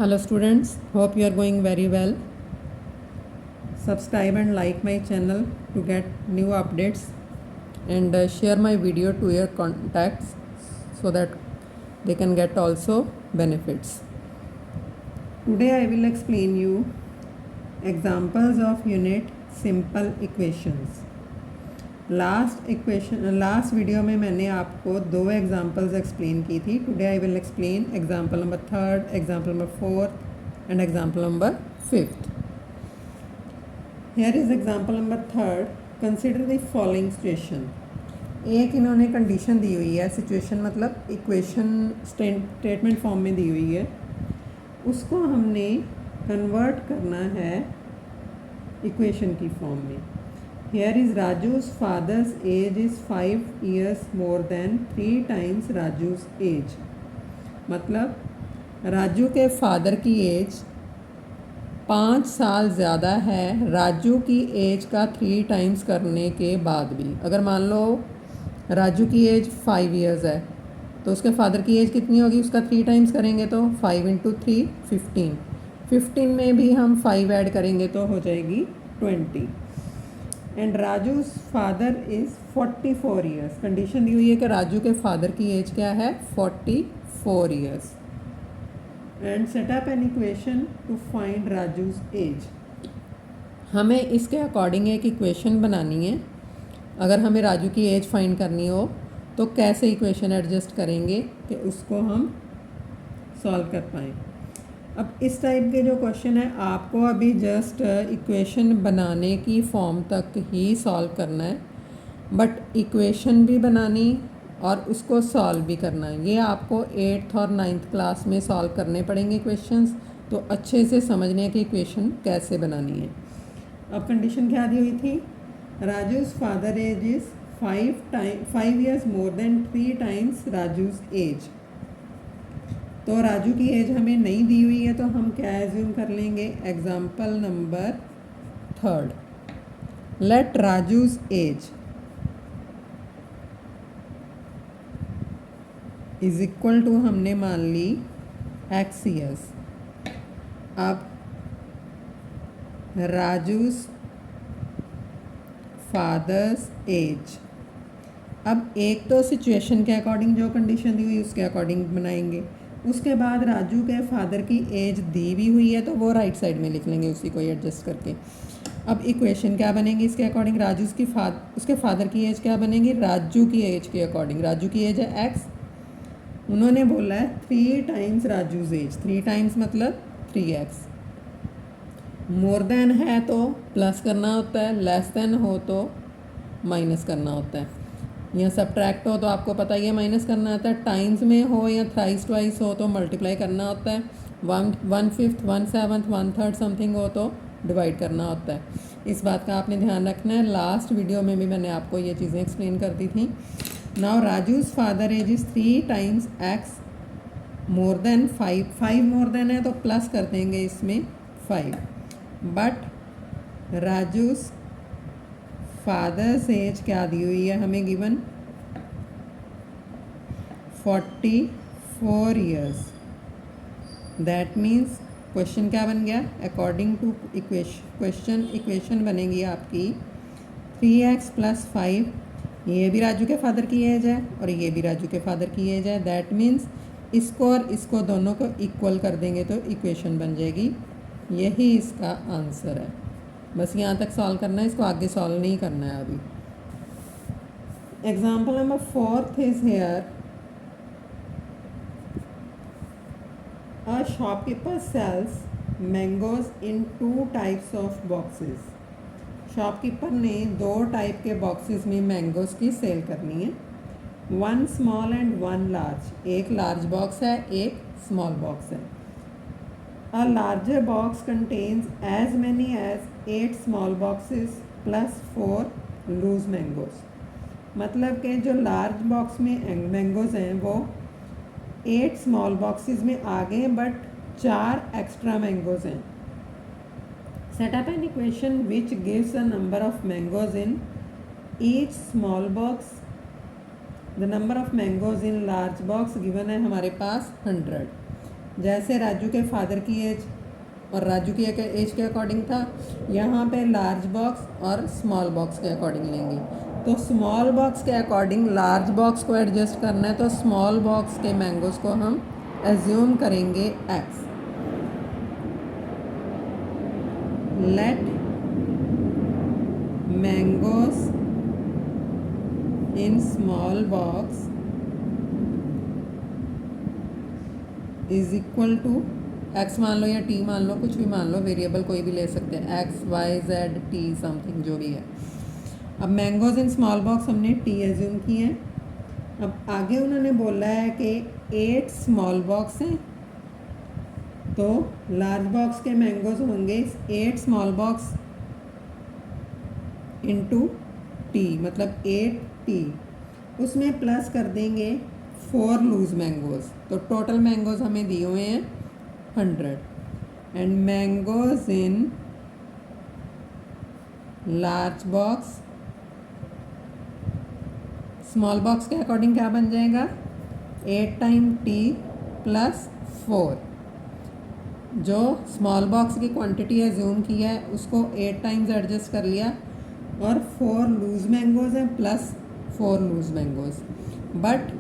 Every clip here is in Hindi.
Hello students, hope you are going very well. Subscribe and like my channel to get new updates and share my video to your contacts so that they can get also benefits. Today I will explain you examples of unit simple equations. Last video में मैंने आपको 2 एग्जांपल्स एक्सप्लेन की थी. Today I will explain example number 3rd, example number 4th and example number 5th. Here is example number 3rd. Consider the following situation. एक इन्होंने कंडीशन दी हुई है, सिचुएशन मतलब इक्वेशन स्टेटमेंट फॉर्म में दी हुई है, उसको हमने कन्वर्ट करना है इक्वेशन की फॉर्म में. Here is Raju's father's age is 5 years more than 3 times Raju's age. मतलब राजू के फादर की एज 5 साल ज़्यादा है राजू की एज का 3 टाइम्स करने के बाद भी. अगर मान लो राजू की एज 5 इयर्स है तो उसके फादर की एज कितनी होगी, उसका 3 टाइम्स करेंगे तो 5 × 3 15. 15 में भी हम 5 ऐड करेंगे तो हो जाएगी 20. And Raju's father is 44 years. Condition दी हुई है कि राजू के फादर की एज क्या है, 44 years. And set up an equation to find Raju's age. हमें इसके अकॉर्डिंग एक इक्वेशन बनानी है. अगर हमें राजू की एज फाइंड करनी हो तो कैसे इक्वेशन एडजस्ट करेंगे कि उसको हम सॉल्व कर पाएँ. अब इस टाइप के जो क्वेश्चन है आपको अभी जस्ट इक्वेशन बनाने की फॉर्म तक ही सॉल्व करना है, बट इक्वेशन भी बनानी और उसको सॉल्व भी करना है. ये आपको 8th और 9th क्लास में सॉल्व करने पड़ेंगे क्वेश्चंस, तो अच्छे से समझने की इक्वेशन कैसे बनानी है. अब कंडीशन क्या दी हुई थी, Raju's father age is 5 years more than 3 times Raju's age. तो राजू की एज हमें नहीं दी हुई है तो हम क्या एज्यूम कर लेंगे, example number 3rd. Let Raju's age is equal to हमने मान ली x ईयर्स. अब राजू's फादर्स एज, अब एक तो सिचुएशन के अकॉर्डिंग जो कंडीशन दी हुई उसके अकॉर्डिंग बनाएंगे. उसके बाद राजू के फादर की एज दी भी हुई है तो वो राइट साइड में लिख लेंगे उसी को एडजस्ट करके. अब इक्वेशन क्या बनेगी इसके अकॉर्डिंग, उसके फादर की एज क्या बनेगी, राजू की एज के अकॉर्डिंग. राजू की एज है x, उन्होंने बोला है 3 टाइम्स राजू's एज. 3 टाइम्स मतलब 3x. मोर देन है तो प्लस करना होता है, लेस देन हो तो माइनस करना होता है. या सब्ट्रैक्ट हो तो आपको पता ही है माइनस करना आता है. टाइम्स में हो या थ्राइस ट्वाइस हो तो मल्टीप्लाई करना होता है. 1/5, 1/7, 1/3 समथिंग हो तो डिवाइड करना होता है. इस बात का आपने ध्यान रखना है. लास्ट वीडियो में भी मैंने आपको ये चीज़ें एक्सप्लेन कर दी थी. Now Raju's father age is 3 times x more than 5 more than है तो प्लस कर देंगे इसमें 5. बट राजू's फादर्स एज क्या दी हुई है हमें given, 44 years. That means question क्या बन गया, अकॉर्डिंग टू इक्वेशन बनेगी आपकी 3x + 5. ये भी राजू के फादर की एज है और ये भी राजू के फादर की एज है. दैट मीन्स इसको और इसको दोनों को इक्वल कर देंगे तो इक्वेशन बन जाएगी. यही इसका आंसर है. बस यहाँ तक सॉल्व करना है, इसको आगे सॉल्व नहीं करना है अभी. Example number 4th is here. A shopkeeper sells mangoes in 2 types of boxes. Shopkeeper ने 2 टाइप के बॉक्सेस में मैंगोज की सेल करनी है. 1 स्मॉल एंड 1 लार्ज. एक लार्ज बॉक्स है, एक स्मॉल बॉक्स है. A larger box contains as many as 8 small boxes plus 4 loose mangoes. मतलब कि जो लार्ज बॉक्स में मैंगोज हैं वो 8 स्मॉल बॉक्सेस में आ गए बट 4 एक्स्ट्रा मैंगोज हैं. Set up an equation which gives the number of mangoes in each small box. The number of mangoes in large box given है हमारे पास 100. जैसे राजू के फादर की एज और राजू की एज के अकॉर्डिंग था, यहाँ पे लार्ज बॉक्स और स्मॉल बॉक्स के अकॉर्डिंग लेंगे। तो स्मॉल बॉक्स के अकॉर्डिंग लार्ज बॉक्स को एडजस्ट करना है, तो स्मॉल बॉक्स के मैंगोज़ को हम एज्यूम करेंगे x. Let mangoes in small box is equal to x मान लो या टी मान लो, कुछ भी मान लो, वेरिएबल कोई भी ले सकते हैं, x y z t something जो भी है। अब मैंगोज इन स्मॉल बॉक्स हमने टी एज्यूम किए हैं। अब आगे उन्होंने बोला है कि 8 स्मॉल बॉक्स हैं, तो लार्ज बॉक्स के मैंगोज होंगे 8 स्मॉल बॉक्स इंटू टी, मतलब 8t, उसमें प्लस कर देंगे 4 लूज मैंगोज, तो टोटल मैंगोज हमें दिए हुए हैं 100। And mangoes in large box, small box के अकॉर्डिंग क्या बन जाएगा, 8 टाइम टी प्लस 4। जो स्मॉल बॉक्स की क्वांटिटी एज्यूम की है उसको 8 टाइम्स एडजस्ट कर लिया, और 4 लूज मैंगोज हैं plus 4 loose mangoes. But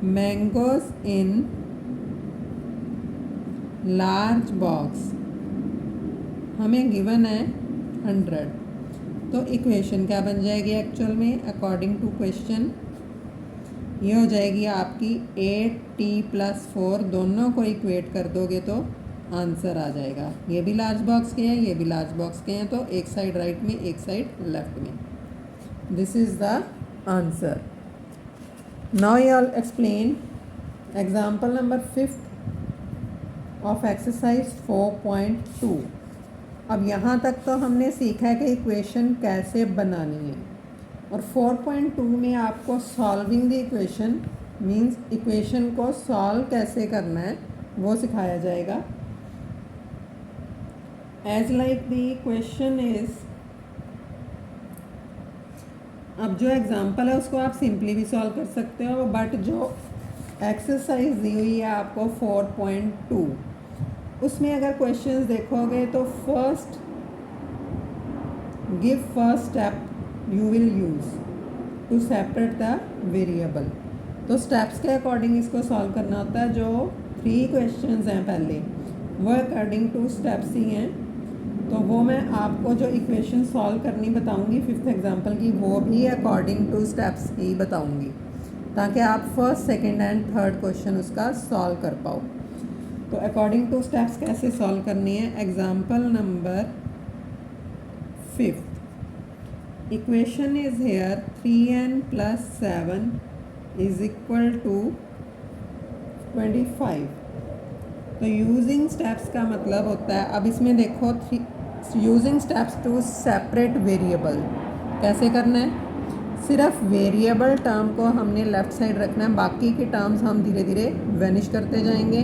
mangoes in large box हमें गिवन है 100, तो इक्वेशन क्या बन जाएगी एक्चुअल में अकॉर्डिंग टू क्वेश्चन, ये हो जाएगी आपकी 8t प्लस 4, दोनों को इक्वेट कर दोगे तो आंसर आ जाएगा। ये भी लार्ज बॉक्स के हैं, ये भी लार्ज बॉक्स के हैं, तो एक साइड राइट में एक साइड लेफ्ट में। This is the answer. Now I will explain example number 5 of exercise 4.2। अब यहाँ तक तो हमने सीखा है कि इक्वेशन कैसे बनानी है, और 4.2 में आपको solving the equation means equation को सॉल्व कैसे करना है वो सिखाया जाएगा। As like the question is, अब जो एग्जांपल है उसको आप सिंपली भी सॉल्व कर सकते हो, बट जो एक्सरसाइज दी हुई है आपको 4.2, उसमें अगर क्वेश्चंस देखोगे तो first give first step you will use to separate the variable. तो स्टेप्स के अकॉर्डिंग इसको सॉल्व करना होता है। जो 3 क्वेश्चंस हैं पहले वो अकॉर्डिंग टू स्टेप्स ही हैं, तो वो मैं आपको जो इक्वेशन सॉल्व करनी बताऊंगी 5th एग्जांपल की, वो भी अकॉर्डिंग टू स्टेप्स ही बताऊंगी, ताकि आप first second and third question उसका सॉल्व कर पाओ। तो अकॉर्डिंग टू स्टेप्स कैसे सॉल्व करनी है, example number 5, equation is here 3n + 7 is equal to 25। तो यूजिंग स्टेप्स का मतलब होता है, अब इसमें देखो using steps to separate variable कैसे करना है, सिर्फ वेरिएबल टर्म को हमने लेफ़्ट साइड रखना है, बाकी के टर्म्स हम धीरे धीरे वैनिश करते जाएंगे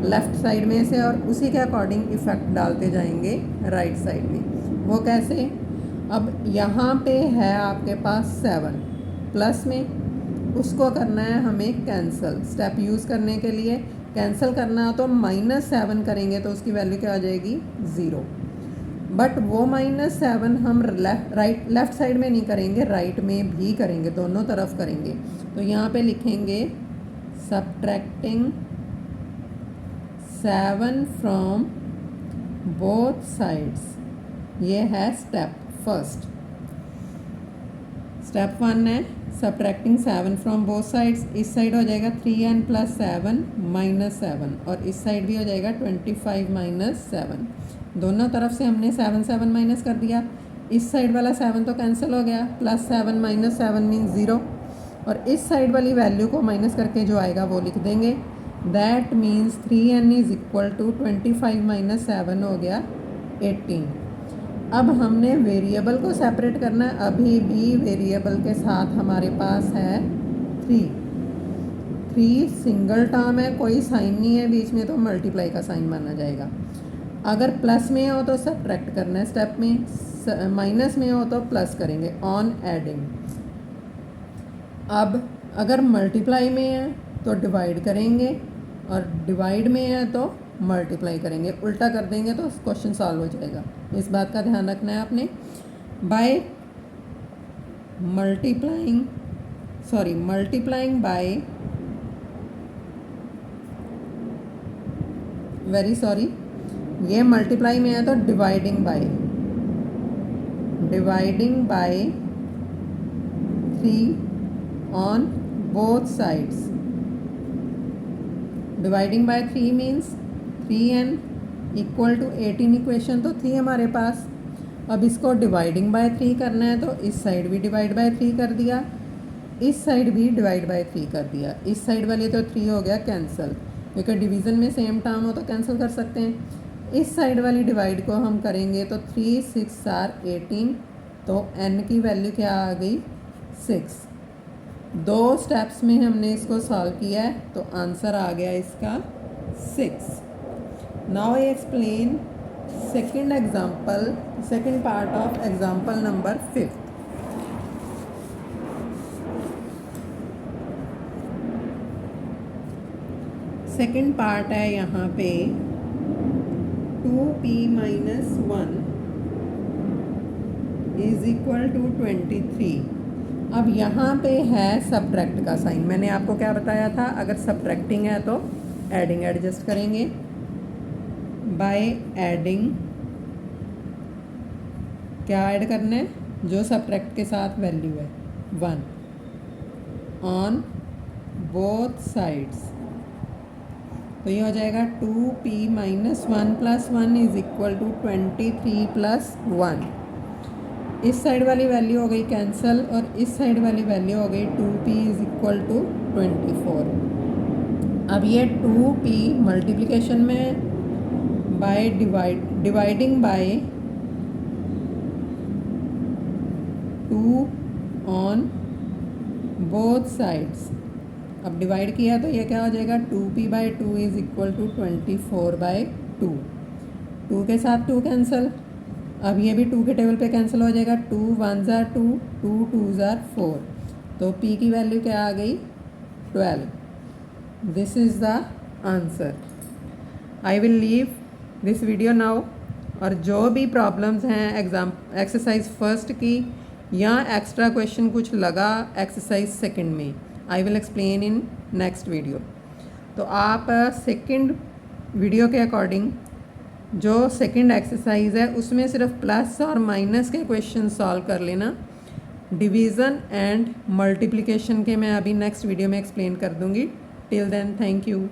लेफ़्ट साइड में से, और उसी के अकॉर्डिंग इफ़ेक्ट डालते जाएंगे राइट साइड में। वो कैसे, अब यहाँ पे है आपके पास 7 प्लस में, उसको करना है हमें कैंसिल। स्टेप यूज़ करने के लिए कैंसिल करना हो तो -7 करेंगे तो उसकी वैल्यू क्या आ जाएगी, 0। बट वो -7 हम लेफ़्ट साइड में नहीं करेंगे, राइट में भी करेंगे, दोनों तरफ करेंगे। तो यहाँ पे लिखेंगे सबट्रैक्टिंग 7 फ्रॉम बोथ साइड्स, ये है स्टेप फर्स्ट। स्टेप 1 है सबट्रैक्टिंग 7 फ्रॉम बोथ साइड्स, इस साइड हो जाएगा 3n + 7 -7, और इस साइड भी हो जाएगा 25 - 7। दोनों तरफ से हमने 7 7 माइनस कर दिया, इस साइड वाला 7 तो कैंसिल हो गया, +7 - 7 मीन्स 0, और इस साइड वाली वैल्यू को माइनस करके जो आएगा वो लिख देंगे। दैट मीन्स 3n = 25 - 7 हो गया 18। अब हमने वेरिएबल को सेपरेट करना है, अभी भी वेरिएबल के साथ हमारे पास है 3 सिंगल टर्म है, कोई साइन नहीं है बीच में, तो मल्टीप्लाई का साइन माना जाएगा। अगर प्लस में हो तो सब्ट्रैक्ट करना है स्टेप में, माइनस में हो तो प्लस करेंगे ऑन एडिंग। अब अगर मल्टीप्लाई में है तो डिवाइड करेंगे, और डिवाइड में है तो मल्टीप्लाई करेंगे, उल्टा कर देंगे तो क्वेश्चन सॉल्व हो जाएगा। इस बात का ध्यान रखना है आपने। बाय मल्टीप्लाइंग बाय ये मल्टीप्लाई में है तो dividing by 3 on both sides. Dividing by 3 means 3n equal to 18 equation तो थी हमारे पास। अब इसको डिवाइडिंग बाय 3 करना है तो इस साइड भी डिवाइड बाय 3 कर दिया, इस साइड भी डिवाइड बाय 3 कर दिया। इस साइड वाली तो 3 हो गया कैंसिल, क्योंकि डिवीज़न में सेम टर्म हो तो कैंसिल कर सकते हैं। इस साइड वाली डिवाइड को हम करेंगे तो 3 6 आर 18, तो n की वैल्यू क्या आ गई 6। 2 स्टेप्स में हमने इसको सॉल्व किया है तो आंसर आ गया इसका 6। Now I explain second part of example number 5। Second part है यहाँ पे 2p minus 1 is equal to 23। अब यहाँ पे है सब्ट्रैक्ट का साइन। मैंने आपको क्या बताया था, अगर सब्ट्रैक्टिंग है तो एडिंग एडजस्ट करेंगे। बाय एडिंग क्या ऐड करना है, जो सब्ट्रैक्ट के साथ वैल्यू है 1 ऑन बोथ साइड्स, तो ये हो जाएगा 2p minus 1 plus 1 is equal to 23 plus 1। इस साइड वाली वैल्यू हो गई कैंसिल और इस साइड वाली वैल्यू हो गई 2p इज इक्वल टू 24। अब ये 2p मल्टीप्लिकेशन में by dividing by 2 on both sides. अब डिवाइड किया तो ये क्या हो जाएगा 2p by 2 is equal to 24 by 2। 2 के साथ 2 कैंसिल, अब ये भी 2 के टेबल पे कैंसिल हो जाएगा। 2 1 ज़ार 2, 2 2 ज़ार 4, तो p की वैल्यू क्या आ गई 12। This is the answer. I will leave this video now. और जो भी प्रॉब्लम्स हैं एक्सरसाइज फर्स्ट की या एक्स्ट्रा क्वेश्चन कुछ लगा एक्सरसाइज सेकंड में, I will explain in next video. तो आप सेकंड वीडियो के अकॉर्डिंग जो सेकंड एक्सरसाइज है उसमें सिर्फ प्लस और माइनस के क्वेश्चन सॉल्व कर लेना। डिवीज़न एंड मल्टीप्लिकेशन के मैं अभी नेक्स्ट वीडियो में एक्सप्लेन कर दूंगी। Till then thank you.